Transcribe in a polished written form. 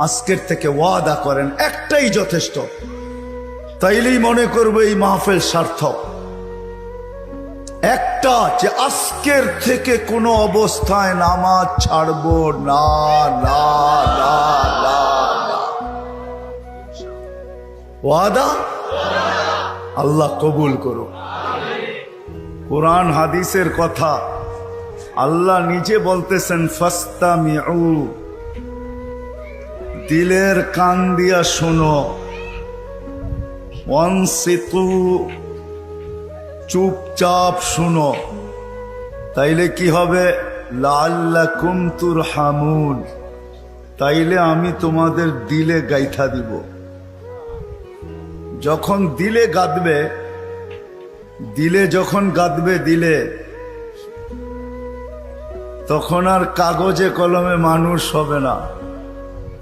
আজকের থেকে ওয়াদা করেন, একটাই যথেষ্ট, তাইলেই মনে করবো এই মাহফিল সার্থক। একটা, যে আজকের থেকে কোনো অবস্থায় নামাজ ছাড়বো না, না, না, না, না। ওয়াদা আল্লাহ কবুল করো। কোরআন হাদিসের কথা আল্লাহ নিজে বলতেছেন, ফাস্তামিউ, দিলের কান দিয়া শোনো, ওয়ানসিতু, চুপচাপ শুনো, তাইলে কি হবে? লাআল্লাকুম তুরহামুন, তাইলে আমি তোমাদের দিলে গাইথা দিব। যখন দিলে গাঁদবে, দিলে যখন গাঁদবে দিলে, তখন আর কাগজে কলমে মানুষ হবে না।